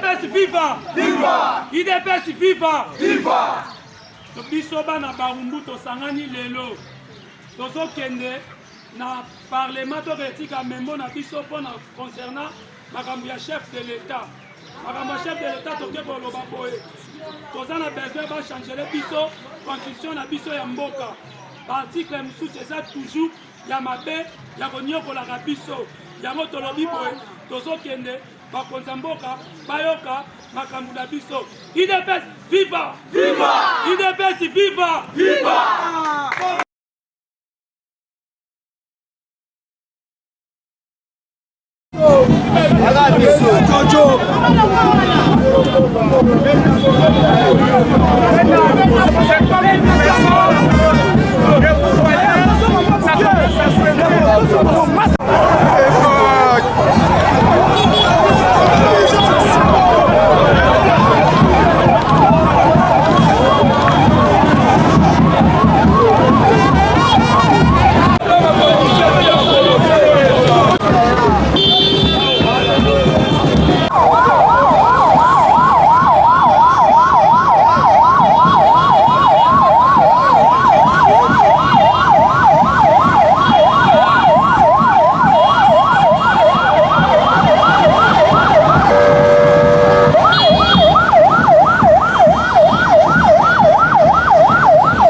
IDPS viva! Viva! IDPS viva! Viva! Biso bana barumbu tosangani lelo. Tozo kende na parlement to retika membo na biso pona concernant makambo ya chef de l'État. Makambo chef de l'État toke boloba boye. Toza na besoin ba changer biso constitution na biso ya mboka. Article mususu eza toujours ya mabe ya konyokola ka biso. Yango tolobi boye tozo kende bakonza mboka bayoka makambo na biso. IDPS viva! Viva! IDPS viva! Viva!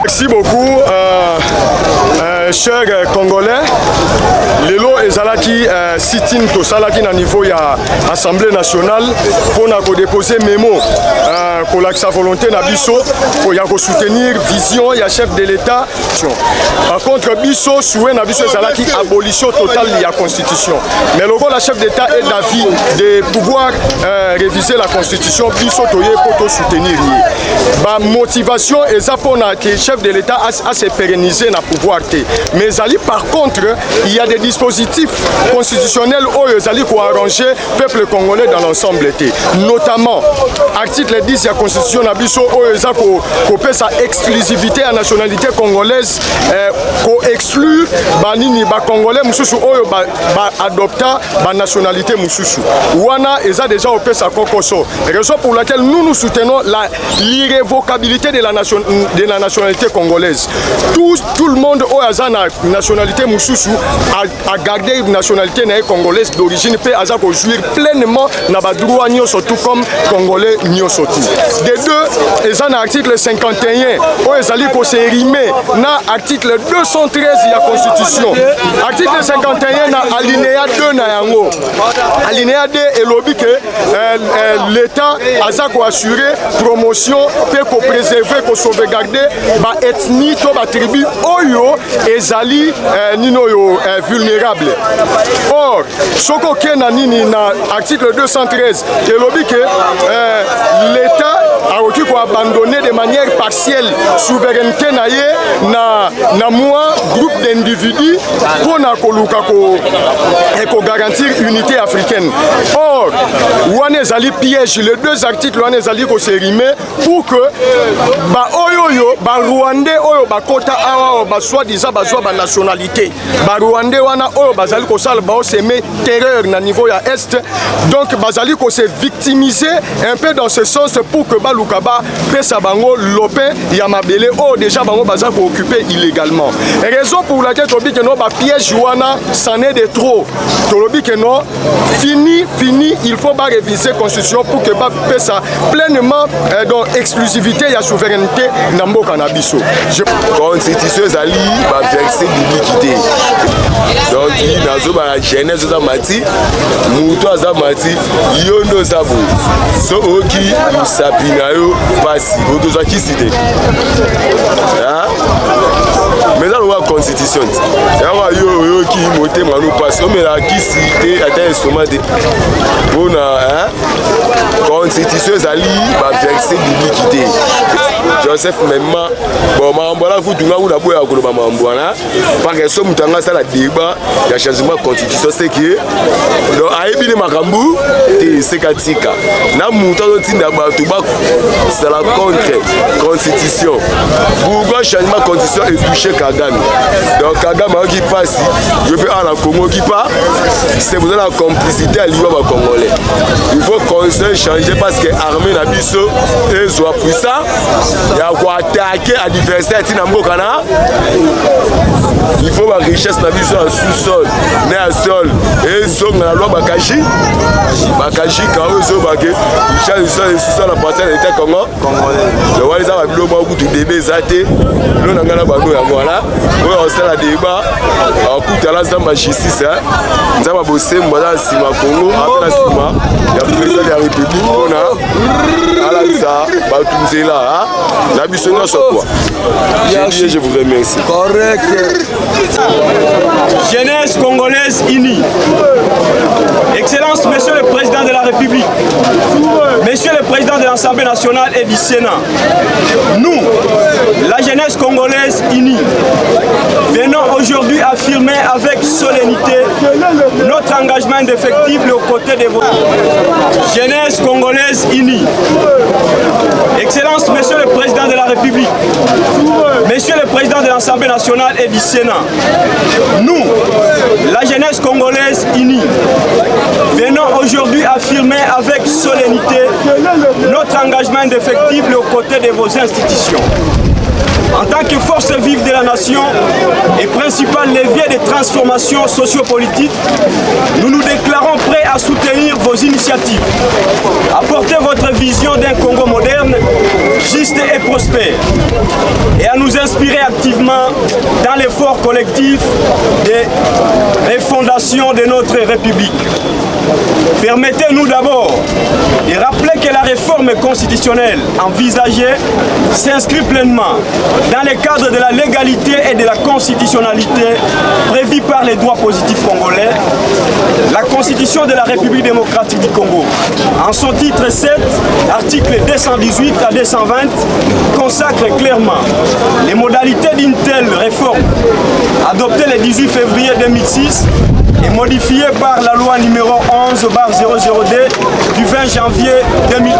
Merci beaucoup, chers Congolais. Lelo ezalaki sit-in to salaki na niveau ya Assemblée nationale pour déposer mémo pour la volonté na biso pour ya soutenir vision ya chef de l'État. Par contre biso souhait na biso ezalaki abolition totale de la constitution. Mais le la chef d'État est d'avis de pouvoir réviser la constitution biso toye pour soutenir. Ba motivation eza pour que chef de l'État a se pérenniser na pouvoir té. Mais ali par contre il y a des dispositifs constitutionnels où ils allaient arranger le peuple congolais dans l'ensemble. Notamment, article 10 de la constitution Nabiso où ils ont sa exclusivité à la nationalité congolaise, pour exclure les Congolais qui adoptent la nationalité Moussoussou. Ouana, ils ont déjà opéré sa concours. Raison pour laquelle nous soutenons l'irrévocabilité de la nationalité congolaise. Tout le monde qui a la nationalité Moussoussou a gardé une nationalité congolaise d'origine peut jouir pleinement dans le droit surtout comme congolais surtout. Des deux, ils ont l'article 51 où ils allaient se rimer dans l'article 213 de la constitution. Article 51 dans alinéa 2 na yango. Alinéa 2 est lobby que l'État a assuré promotion pour préserver pour sauvegarder la ethnie to la tribu oyo ezali nino yo vulnérable. Or, soko kena nini na article 213 et lobby que l'État a aussi abandonné de manière partielle souveraineté na moi groupe d'individus pour garantir l'unité africaine. Or, wane zali piège les deux articles wane zali ko sérimé pour que ba oyoyo ba rwandais oyo ba kota awa ba soi-disant ba ba nationalité ba rwandais wana oyo bazali ko sala ba semer terreur na niveau ya est, donc bazali ko se victimiser un peu dans ce sens pour que ba lukaba pesa bango lopin ya mabele o déjà bango bazali ko occuper illégalement. Raison pour laquelle tobi que no ba piège wana c'en est de trop. Tobi que non fini il faut pas réviser constitution pour que ba pesa pleinement donc exclusivité ya souveraineté na mboka na biso. Constitution zali ba verset biblique. Donc il nazo ba Genèse za mati muto za mati yondo zabo so oki sapina yo pasi odo za kisite ah mais ça la constitution ya yo ki moté manu pasi o me la kisite ata instrument de bona hein constitution zali ba verset biblique. Joseph Memma bon mambola kutunga kuna boya koloba mambwana parce que so mutanga ça la débat ya changement constitution c'est que donc ayebi makambu te sekatika na muto tinda bato ba c'est la contre constitution pourquoi changement constitution est touché Kagame donc Kagame qui passe je peux à la Congo qui pas c'est vous la complicité à l'Ivoire congolais il faut qu'on se change parce que armée na biso et soit puissant ya quoi attaquer adversaire tina mbokana il faut la richesse na biso en sous-sol né à sol et zonga la loi bakashi quand zo baké richesse sol sous-sol la partie de l'État Congo congolais le wali ça va bilo ba kutu débé zaté lo na ngala bano ya ngala on se la débat akuta la zamba justice nzaba bosse mbala sima Congo après sima ya président de la République on a ala ça ba tunzela na biso nyonso quoi je vous remercie. Correct. Jeunesse congolaise unie. Excellence, Monsieur le Président de la République, Monsieur le Président de l'Assemblée nationale et du Sénat, nous, la jeunesse congolaise unie, venons aujourd'hui affirmer avec solennité notre engagement indéfectible aux côtés de votre jeunesse congolaise unie. Excellence, Monsieur le Président de la République, Monsieur le Président de l'Assemblée nationale et du Sénat, nous, la jeunesse congolaise unie, venons aujourd'hui affirmer avec solennité notre engagement indéfectible aux côtés de vos institutions. En tant que force vive de la nation et principal levier de transformation sociopolitique, nous nous déclarons prêts à soutenir vos initiatives, à porter votre vision d'un Congo moderne, juste et prospère, et à nous inspirer activement dans l'effort collectif de refondation de notre République. Permettez-nous d'abord de rappeler que la réforme constitutionnelle envisagée s'inscrit pleinement dans le cadre de la légalité et de la constitutionnalité prévue par les droits positifs congolais, la Constitution de la République démocratique du Congo, en son titre 7, articles 218 à 220, consacre clairement les modalités d'une telle réforme adoptée le 18 février 2006 et modifiée par la loi numéro 11/002 du 20 janvier 2011.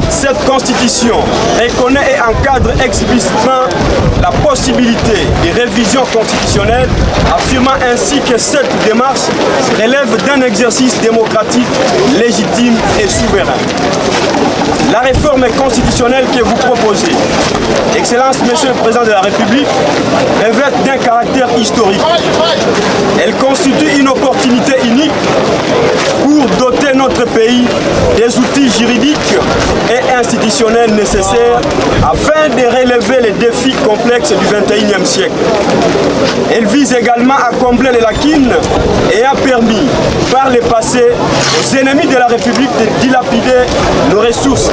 Cette constitution reconnaît et encadre explicitement la possibilité de révision constitutionnelle, affirmant ainsi que cette démarche relève d'un exercice démocratique légitime et souverain. La réforme constitutionnelle que vous proposez, Excellence, Monsieur le Président de la République, revêt d'un caractère historique. Elle constitue une opportunité unique pour doter notre pays des outils juridiques et institutionnels nécessaires afin de relever les défis complexes du XXIe siècle. Elle vise également à combler les lacunes et a permis par le passé aux ennemis de la République de dilapider nos ressources,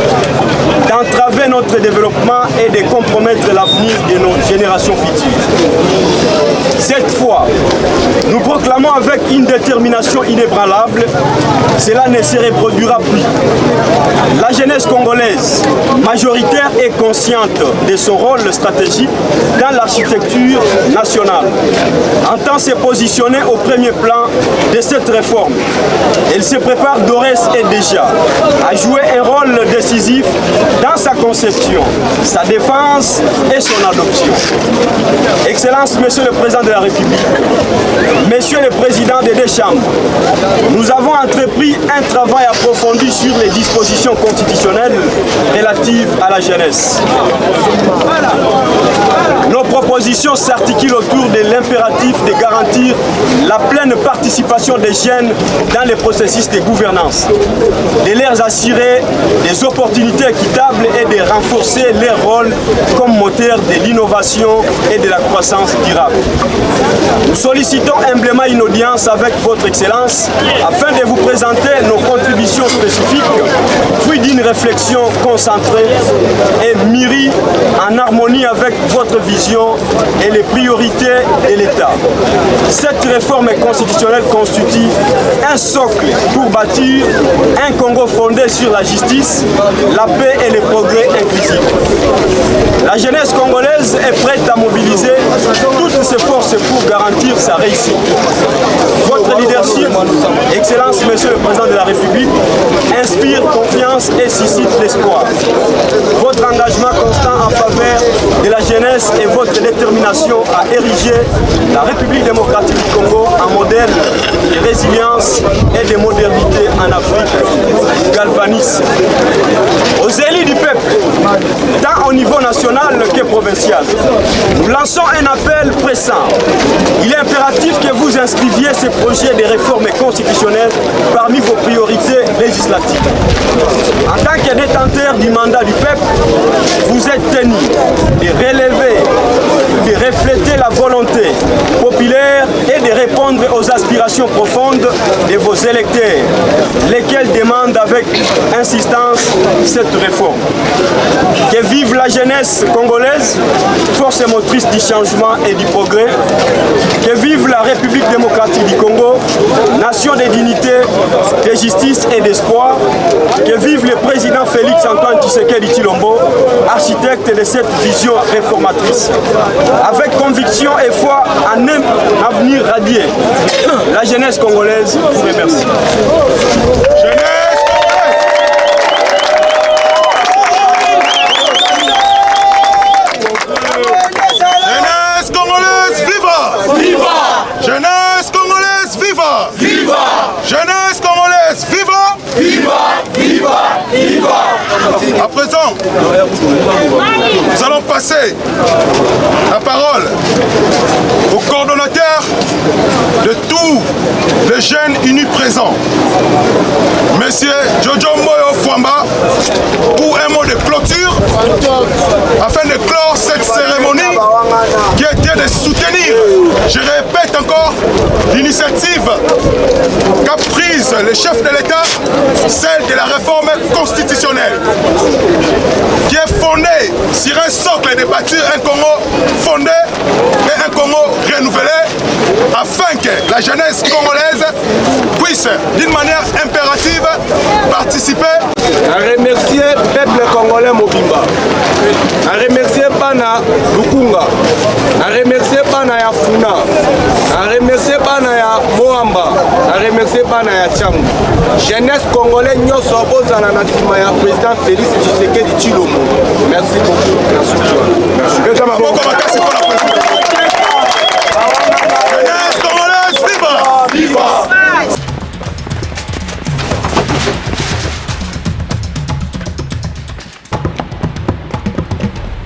d'entraver notre développement et de compromettre l'avenir de nos générations futures. Cette fois, nous proclamons avec une détermination inébranlable, cela ne se reproduira plus. La jeunesse congolaise, majoritaire et consciente de son rôle stratégique dans l'architecture nationale, entend se positionner au premier plan de cette réforme. Elle se prépare d'ores et déjà à jouer un rôle décisif dans sa conception, sa défense et son adoption. Excellence, Monsieur le Président de la République, Monsieur le Président des deux chambres, nous avons entrepris un travail approfondi sur les dispositions constitutionnelles relatives à la jeunesse. Nos propositions s'articulent autour de l'impératif de garantir la pleine participation des jeunes dans les processus de gouvernance, de leur assurer des opportunités équitables et de renforcer leur rôle comme moteur de l'innovation et de la croissance durable. Nous sollicitons humblement une audience avec votre Excellence afin de vous présenter nos contributions spécifiques, fruit d'une réflexion concentrée et mûrie en harmonie avec votre vision et les priorités de l'État. Cette réforme constitutionnelle constitue un socle pour bâtir un Congo fondé sur la justice, la paix et le progrès inclusif. La jeunesse congolaise est prête à mobiliser toutes ses forces pour garantir sa réussite. Votre leadership, Excellence, Monsieur le Président de la République, inspire confiance et suscite l'espoir. Votre engagement constant en faveur de la jeunesse et votre détermination à ériger la République démocratique du Congo en modèle de résilience et de modernité en Afrique galvanise. Aux élus du peuple, tant au niveau national que provincial, nous lançons un appel pressant. Il est impératif que vous inscriviez ces projets de réforme constitutionnelle parmi vos priorités législatives. En tant que détenteur du mandat du peuple, vous êtes tenu de relever, de refléter la volonté populaire et de répondre aux aspirations profondes de vos électeurs, lesquels demandent avec insistance cette réforme. Que vive la jeunesse congolaise, force motrice du changement et du progrès. Que vive la République démocratique du Congo, nation de dignité, de justice et d'espoir. Que vive le président Félix Antoine Tshisekedi Tshilombo, architecte de cette vision réformatrice. Avec conviction et foi en un avenir radieux, la jeunesse congolaise vous remercie. Jeunesse congolaise, viva! Viva! Jeunesse congolaise, viva! Viva! Viva! Viva! À présent, nous allons passer la parole au coordonnateur de tous les jeunes unis présents, Monsieur Jojo Moyo Fwamba, pour un mot de clôture afin de clore cette cérémonie qui était de soutenir, je répète encore, l'initiative qu'a prise le chef de l'État, celle de la réforme constitutionnelle, qui est fondée sur un socle de bâtir un Congo fondé et un Congo renouvelé, afin que la jeunesse congolaise puisse, d'une manière impérative, participer. À remercier le peuple congolais Mobimba, à remercier Bana Lukunga, à remercier Bana Yafuna, à remercier Bana ya Moamba, à remercier Bana ya Tchangu. Jeunesse congolaise nyoso bozala na nsima ya président Félix Tshisekedi Tshilombo. Merci beaucoup. Merci.